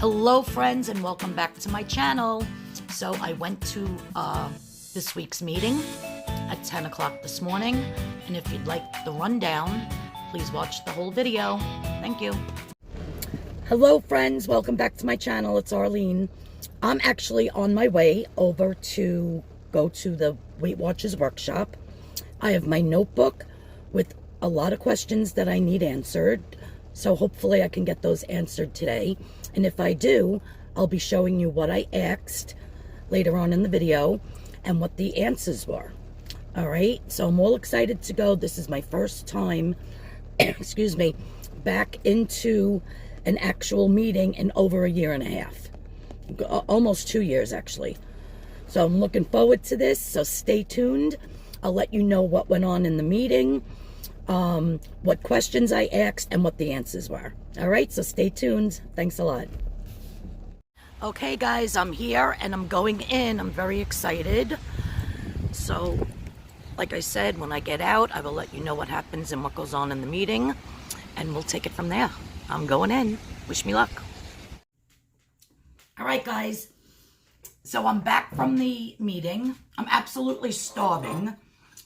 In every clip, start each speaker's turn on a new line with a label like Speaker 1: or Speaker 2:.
Speaker 1: Hello friends, and welcome back to my channel. So I went to this week's meeting at 10 o'clock this morning, and if you'd like the rundown, please watch the whole video. Thank you. Hello friends, welcome back to my channel. It's Arlene. I'm actually on my way over to go to the Weight Watchers workshop. I have my notebook with a lot of questions that I need answered, so hopefully I can get those answered today. And if I do, I'll be showing you what I asked later on in the video and what the answers were. All right, so I'm all excited to go. This is my first time, excuse me, back into an actual meeting in over a year and a half. Almost 2 years, actually. So I'm looking forward to this, so stay tuned. I'll let you know what went on in the meeting, what questions I asked, and what the answers were. All right, so stay tuned. Thanks a lot. Okay, guys, I'm here, and I'm going in. I'm very excited. So, like I said, when I get out, I will let you know what happens and what goes on in the meeting, and we'll take it from there. I'm going in. Wish me luck. All right, guys. So I'm back from the meeting. I'm absolutely starving.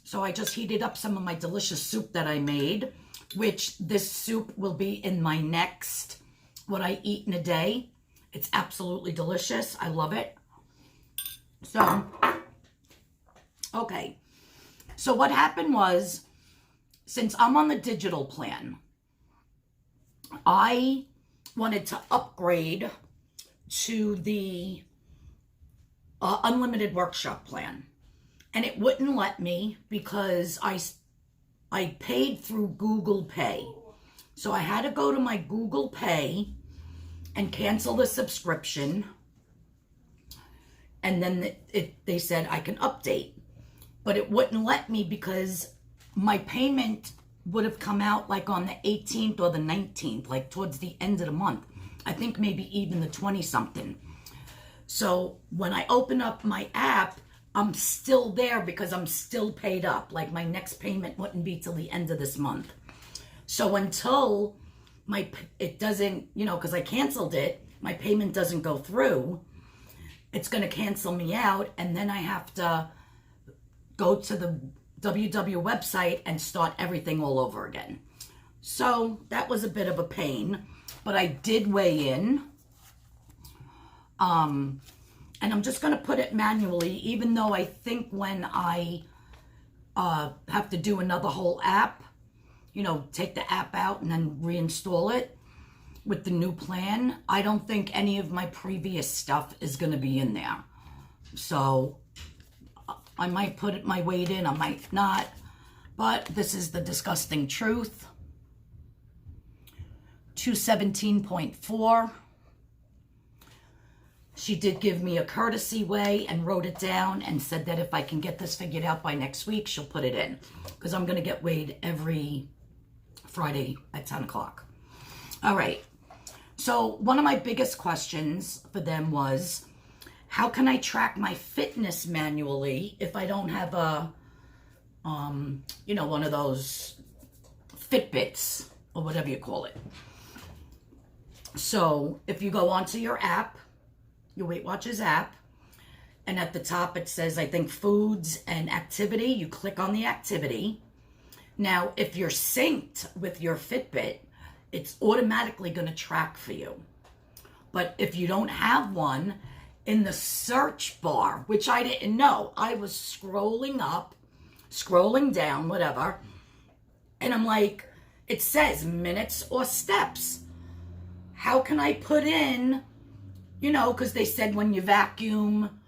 Speaker 1: So I just heated up some of my delicious soup that I made, which this soup will be in my next, what I eat in a day. It's absolutely delicious. I love it. So, okay. So what happened was, since I'm on the digital plan, I wanted to upgrade to the unlimited workshop plan. And it wouldn't let me because I paid through Google Pay. So I had to go to my Google Pay and cancel the subscription. And then they said I can update. But it wouldn't let me because my payment would have come out like on the 18th or the 19th, like towards the end of the month. I think maybe even the 20-something. So when I open up my app, I'm still there because I'm still paid up. Like my next payment wouldn't be till the end of this month. So until it doesn't, because I canceled it, my payment doesn't go through, it's going to cancel me out. And then I have to go to the WW website and start everything all over again. So that was a bit of a pain, but I did weigh in. And I'm just going to put it manually, even though I think when I have to do another whole app, take the app out and then reinstall it with the new plan, I don't think any of my previous stuff is going to be in there. So I might put my weight in, I might not, but this is the disgusting truth. 217.4. She did give me a courtesy weigh and wrote it down and said that if I can get this figured out by next week, she'll put it in. Because I'm going to get weighed every Friday at 10 o'clock. All right. So one of my biggest questions for them was, how can I track my fitness manually if I don't have a, one of those Fitbits or whatever you call it? So if you go onto your app, your Weight Watchers app, and at the top it says, I think, foods and activity. You click on the activity. Now, if you're synced with your Fitbit, it's automatically going to track for you. But if you don't have one, in the search bar, which I didn't know, I was scrolling up, scrolling down, whatever, and I'm like, it says minutes or steps. How can I put in, because they said when you vacuum,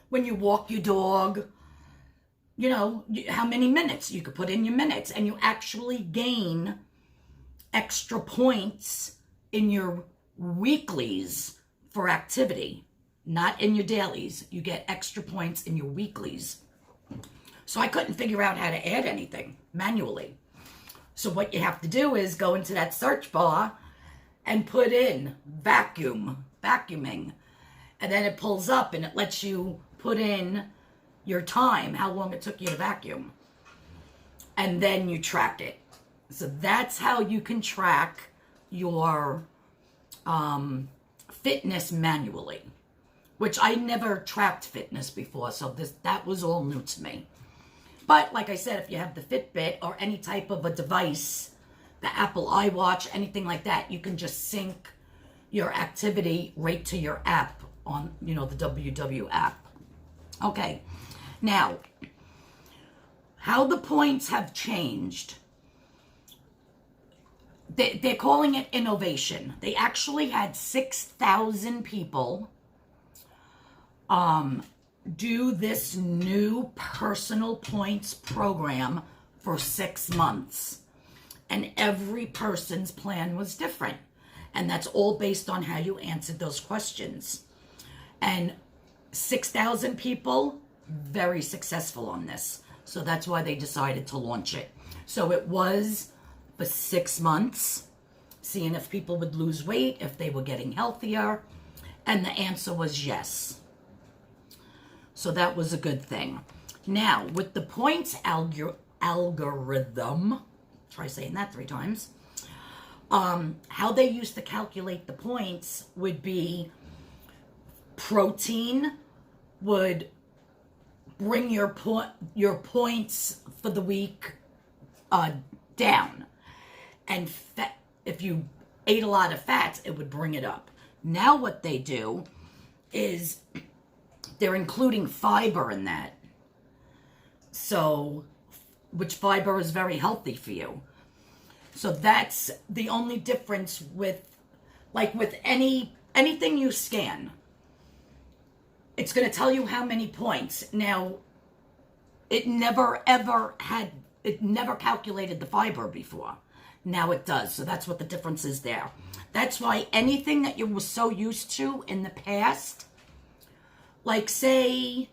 Speaker 1: when you walk your dog, how many minutes. You could put in your minutes, and you actually gain extra points in your weeklies for activity, not in your dailies. You get extra points in your weeklies. So I couldn't figure out how to add anything manually. So what you have to do is go into that search bar and put in vacuuming, and then it pulls up and it lets you put in your time, how long it took you to vacuum, and then you track it. So that's how you can track your fitness manually, which I never tracked fitness before, so that was all new to me. But like I said, if you have the Fitbit or any type of a device, the Apple iWatch, anything like that, you can just sync your activity right to your app on, the WW app. Okay, now, how the points have changed. They're calling it innovation. They actually had 6,000 people do this new personal points program for 6 months. And every person's plan was different. And that's all based on how you answered those questions. And 6,000 people, very successful on this. So that's why they decided to launch it. So it was for 6 months, seeing if people would lose weight, if they were getting healthier. And the answer was yes. So that was a good thing. Now, with the points algorithm, try saying that 3 times, how they used to calculate the points would be protein would bring your points for the week down. And if you ate a lot of fats, it would bring it up. Now what they do is they're including fiber in that. So, which fiber is very healthy for you. So that's the only difference with anything you scan. It's going to tell you how many points. Now, it never calculated the fiber before. Now it does. So that's what the difference is there. That's why anything that you were so used to in the past, like say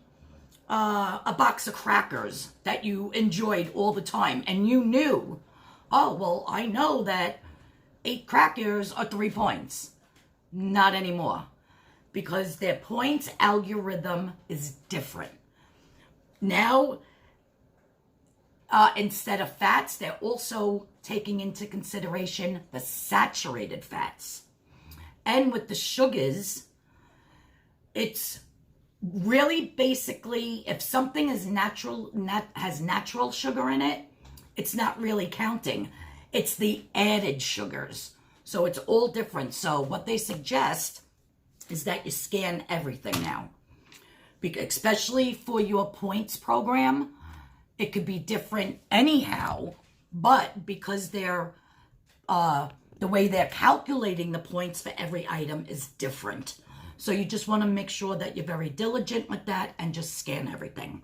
Speaker 1: a box of crackers that you enjoyed all the time, and you knew, oh, well, I know that 8 crackers are 3 points. Not anymore. Because their points algorithm is different. Now, instead of fats, they're also taking into consideration the saturated fats. And with the sugars, it's really basically, if something is has natural sugar in it, it's not really counting. It's the added sugars. So it's all different. So what they suggest is that you scan everything now. Especially for your points program, it could be different anyhow, but because they're the way they're calculating the points for every item is different. So you just want to make sure that you're very diligent with that and just scan everything.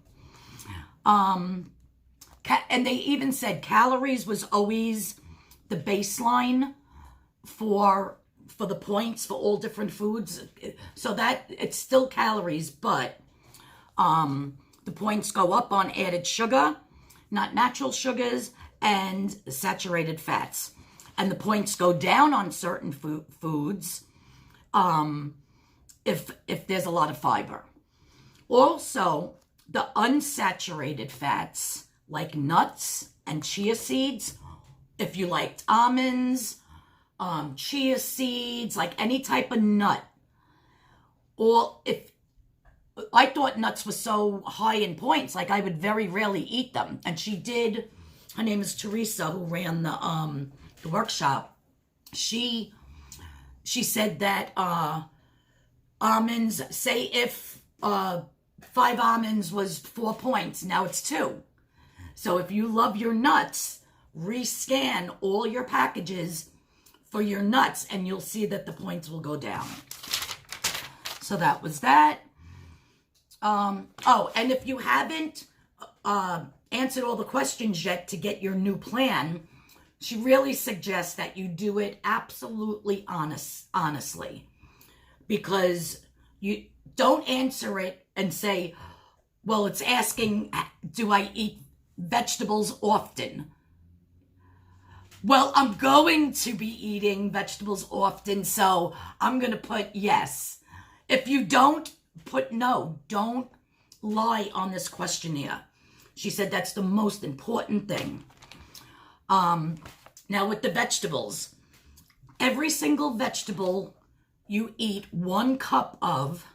Speaker 1: And they even said calories was always the baseline for the points for all different foods. So that it's still calories, but the points go up on added sugar, not natural sugars, and saturated fats. And the points go down on certain foods if there's a lot of fiber. Also, the unsaturated fats, like nuts and chia seeds, if you liked almonds, chia seeds, like any type of nut, or if I thought nuts were so high in points, like I would very rarely eat them. And she did, her name is Teresa, who ran the workshop. She said that almonds, say if 5 almonds was 4 points, now it's 2. So if you love your nuts, rescan all your packages for your nuts and you'll see that the points will go down. So that was that. Oh, and if you haven't answered all the questions yet to get your new plan, she really suggests that you do it absolutely honestly. Because you don't answer it and say, well, it's asking, do I eat vegetables often? Well, I'm going to be eating vegetables often, so I'm going to put yes. If you don't, put no. Don't lie on this questionnaire. She said that's the most important thing. Now with the vegetables, every single vegetable you eat 1 cup of,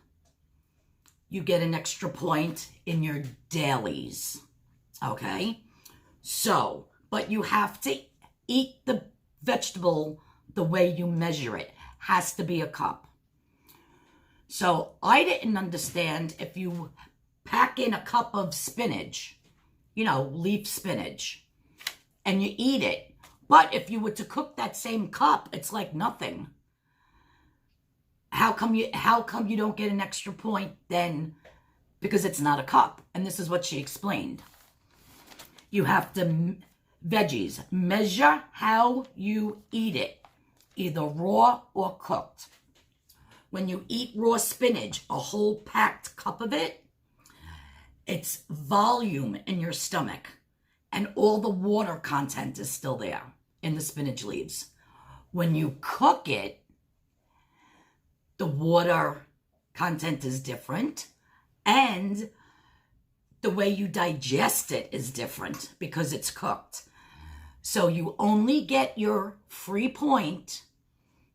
Speaker 1: you get an extra point in your dailies. Okay? So, but you have to eat the vegetable the way you measure it. Has to be a cup. So I didn't understand if you pack in a cup of spinach, leaf spinach, and you eat it. But if you were to cook that same cup, it's like nothing. How come you don't get an extra point then? Because it's not a cup. And this is what she explained. You have to, veggies, measure how you eat it, either raw or cooked. When you eat raw spinach, a whole packed cup of it, it's volume in your stomach. And all the water content is still there in the spinach leaves. When you cook it, the water content is different. And the way you digest it is different because it's cooked. So you only get your free point,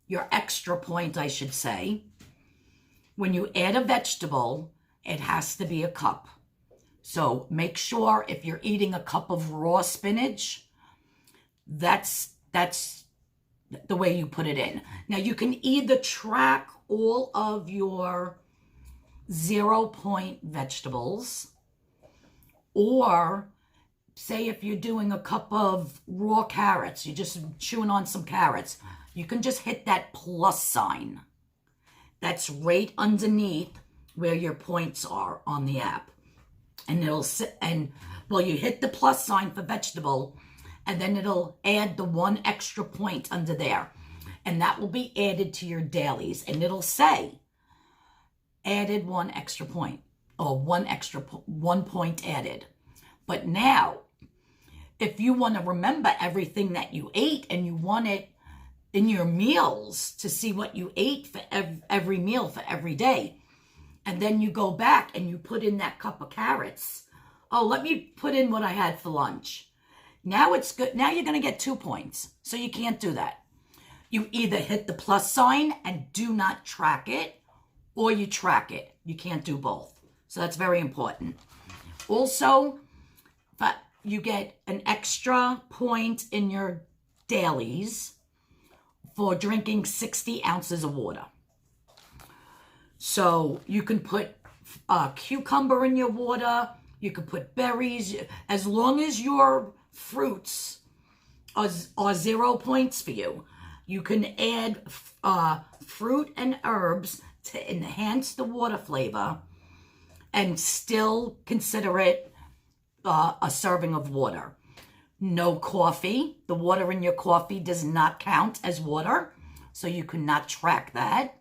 Speaker 1: your extra point, I should say. When you add a vegetable, it has to be a cup. So make sure if you're eating a cup of raw spinach, that's the way you put it in. Now you can either track all of your 0-point vegetables, or say if you're doing a cup of raw carrots, you're just chewing on some carrots, you can just hit that plus sign. That's right underneath where your points are on the app. And it'll sit, you hit the plus sign for vegetable, and then it'll add the 1 extra point under there. And that will be added to your dailies. And it'll say, added 1 extra point, or 1 point added. But now, if you want to remember everything that you ate and you want it in your meals to see what you ate for every meal for every day, and then you go back and you put in that cup of carrots. Oh, let me put in what I had for lunch. Now it's good. Now you're going to get 2 points. So you can't do that. You either hit the plus sign and do not track it, or you track it. You can't do both. So that's very important. Also, you get an extra point in your dailies for drinking 60 ounces of water. So you can put a cucumber in your water. You can put berries. As long as your fruits are 0 points for you, you can add fruit and herbs to enhance the water flavor and still consider it a serving of water. No coffee. The water in your coffee does not count as water, so you cannot track that.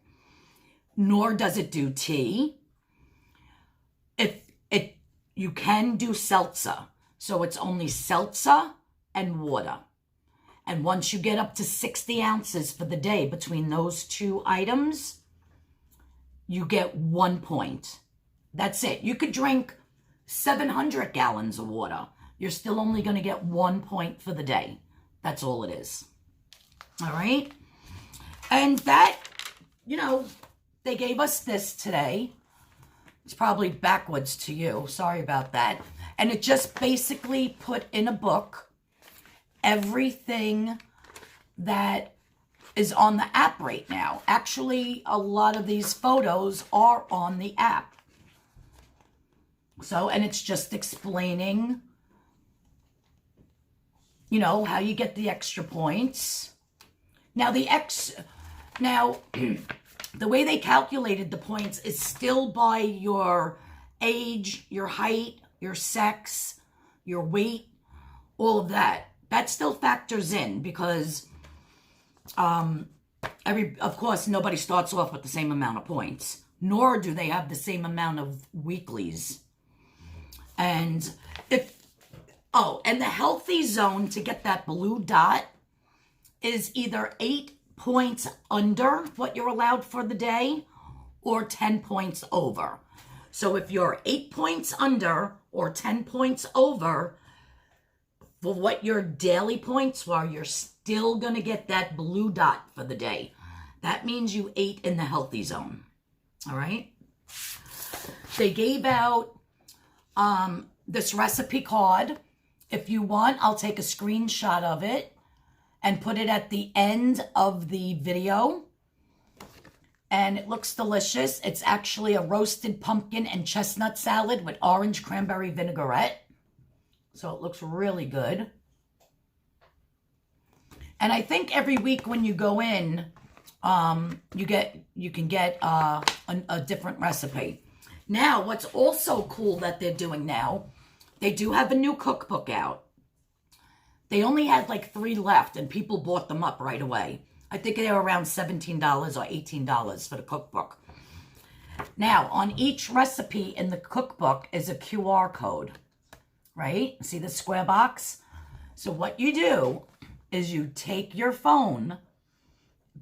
Speaker 1: Nor does it do tea. You can do seltzer, so it's only seltzer and water. And once you get up to 60 ounces for the day between those 2 items, you get 1 point. That's it. You could drink 700 gallons of water. You're still only going to get 1 point for the day. That's all it is. All right? And that, they gave us this today. It's probably backwards to you. Sorry about that. And it just basically put in a book everything that is on the app right now. Actually, a lot of these photos are on the app. So, and it's just explaining, how you get the extra points. Now, the way they calculated the points is still by your age, your height, your sex, your weight, all of that. That still factors in because, of course, nobody starts off with the same amount of points, nor do they have the same amount of weeklies. And and the healthy zone to get that blue dot is either 8 points under what you're allowed for the day or 10 points over. So if you're 8 points under or 10 points over for what your daily points were, you're still going to get that blue dot for the day. that means you ate in the healthy zone. All right. They gave out this recipe card. If you want, I'll take a screenshot of it and put it at the end of the video. And it looks delicious. It's actually a roasted pumpkin and chestnut salad with orange cranberry vinaigrette. So it looks really good. And I think every week when you go in, you can get a different recipe. Now, what's also cool that they're doing now, they do have a new cookbook out. They only had like 3 left, and people bought them up right away. I think they were around $17 or $18 for the cookbook. Now, on each recipe in the cookbook is a QR code, right? See the square box? So what you do is you take your phone,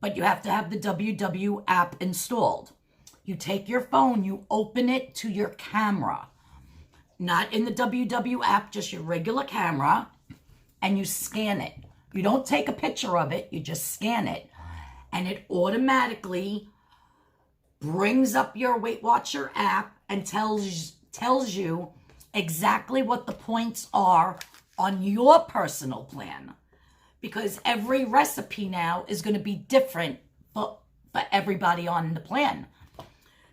Speaker 1: but you have to have the WW app installed. You take your phone, you open it to your camera, not in the WW app, just your regular camera, and you scan it. You don't take a picture of it, you just scan it. And it automatically brings up your Weight Watcher app and tells you exactly what the points are on your personal plan. Because every recipe now is going to be different for everybody on the plan.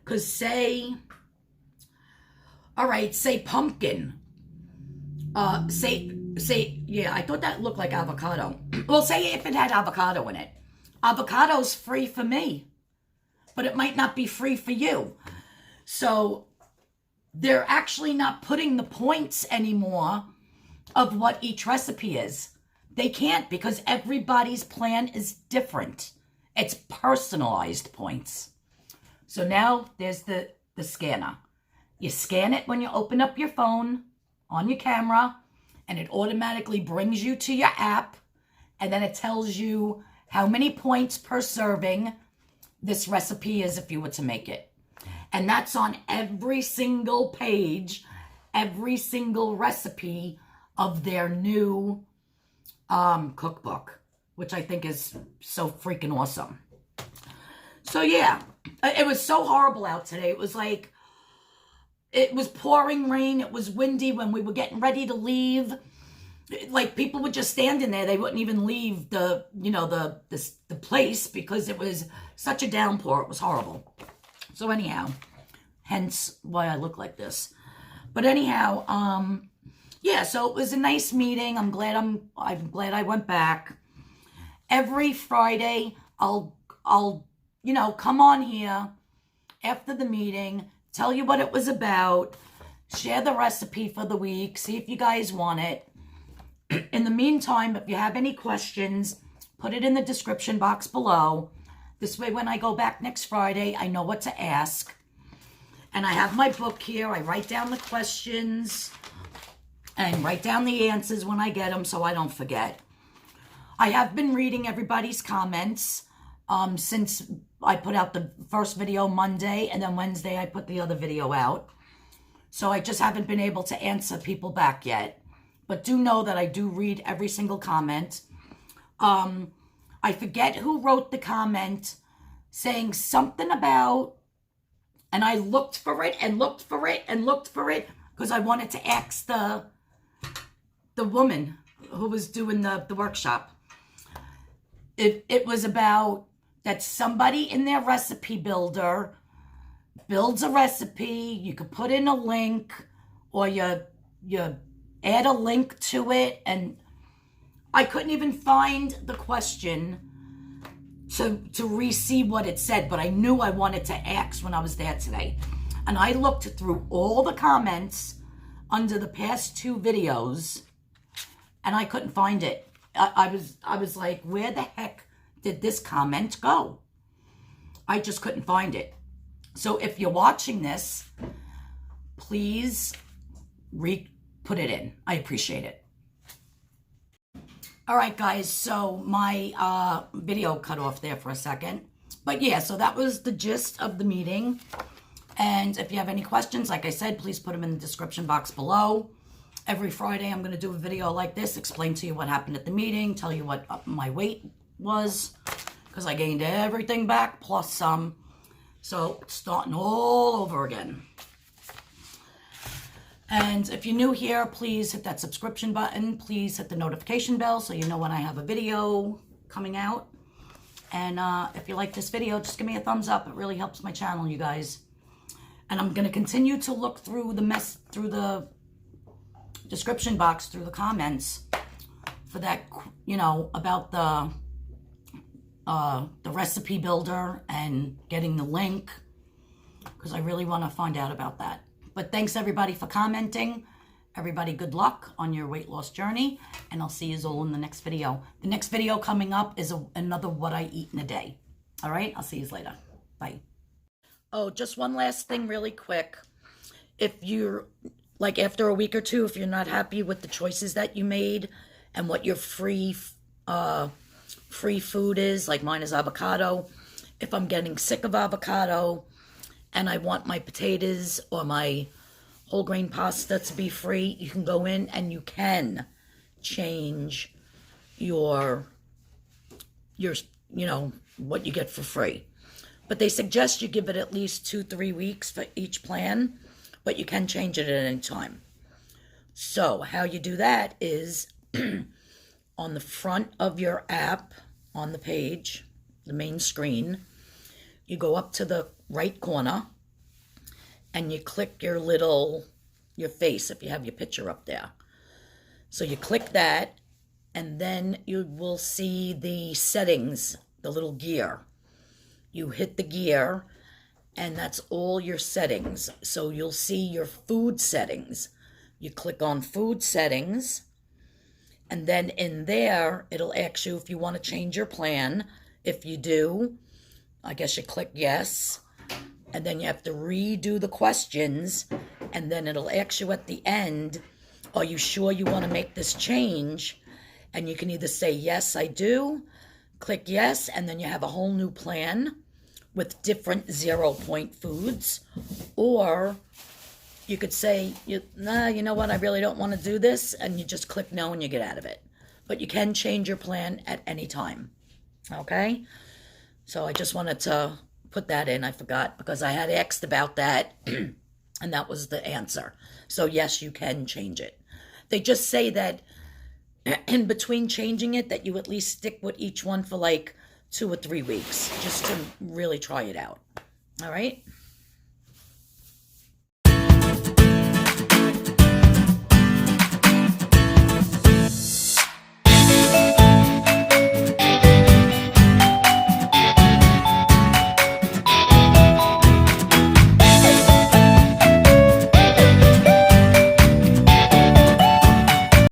Speaker 1: Because say pumpkin. Yeah, I thought that looked like avocado. Well, say if it had avocado in it. Avocado's free for me, but it might not be free for you. So they're actually not putting the points anymore of what each recipe is. They can't, because everybody's plan is different. It's personalized points. So now there's the scanner. You scan it when you open up your phone on your camera, and it automatically brings you to your app, and then it tells you how many points per serving this recipe is if you were to make it. And that's on every single page, every single recipe of their new cookbook, which I think is so freaking awesome. So yeah, it was so horrible out today. It was like, it was pouring rain. It was windy when we were getting ready to leave. Like, people would just stand in there. They wouldn't even leave the place because it was such a downpour. It was horrible. So anyhow, hence why I look like this. But anyhow, yeah, so it was a nice meeting. I'm glad I went back. Every Friday, I'll come on here after the meeting, tell you what it was about, share the recipe for the week, see if you guys want it. In the meantime, if you have any questions, put it in the description box below. This way, when I go back next Friday, I know what to ask. And I have my book here. I write down the questions and write down the answers when I get them so I don't forget. I have been reading everybody's comments since I put out the first video Monday, and then Wednesday I put the other video out. So I just haven't been able to answer people back yet. But do know that I do read every single comment. I forget who wrote the comment saying something about, and I looked for it and looked for it and looked for it because I wanted to ask the woman who was doing the workshop. It was about that somebody in their recipe builder builds a recipe. You could put in a link, or you add a link to it, and I couldn't even find the question to re-see what it said, but I knew I wanted to ask when I was there today. And I looked through all the comments under the past 2 videos, and I couldn't find it. I was like, where the heck did this comment go? I just couldn't find it. So if you're watching this, please put it in. I appreciate it. All right, guys, so my video cut off there for a second. But yeah, so that was the gist of the meeting. And if you have any questions, like I said, please put them in the description box below. Every Friday, I'm going to do a video like this, explain to you what happened at the meeting, tell you what my weight was, because I gained everything back plus some. So it's starting all over again. And if you're new here, please hit that subscription button. Please hit the notification bell so you know when I have a video coming out. And if you like this video, just give me a thumbs up. It really helps my channel, you guys. And I'm going to continue to look through the description box, through the comments for that, you know, about the recipe builder and getting the link, because I really want to find out about that. But thanks everybody for commenting. Everybody, good luck on your weight loss journey, and I'll see you all in the next video. The next video coming up is another what I eat in a day. All right, I'll see you later. Bye. Oh, just one last thing really quick. If you're, like, after a week or two, if you're not happy with the choices that you made and what your free food is, like mine is avocado. If I'm getting sick of avocado and I want my potatoes or my whole grain pasta to be free, you can go in and you can change your you know, what you get for free. But they suggest you give it at least 2-3 weeks for each plan, but you can change it at any time. So how you do that is on the front of your app, on the page, the main screen, you go up to the right corner and you click your face if you have your picture up there. So you click that, and then you will see the settings, the little gear. You hit the gear, and that's all your settings. So you'll see your food settings. You click on food settings, and then in there, it'll ask you if you want to change your plan. If you do, I guess you click yes. And then you have to redo the questions, and then it'll ask you at the end, are you sure you want to make this change? And you can either say, yes, I do, click yes, and then you have a whole new plan with different 0-point foods. Or you could say, nah, you know what, I really don't want to do this, and you just click no and you get out of it. But you can change your plan at any time, okay? So I just wanted to put that in. I forgot because I had asked about that and that was the answer. So yes, you can change it. They just say that in between changing it, that you at least stick with each one for like 2 or 3 weeks just to really try it out. All right.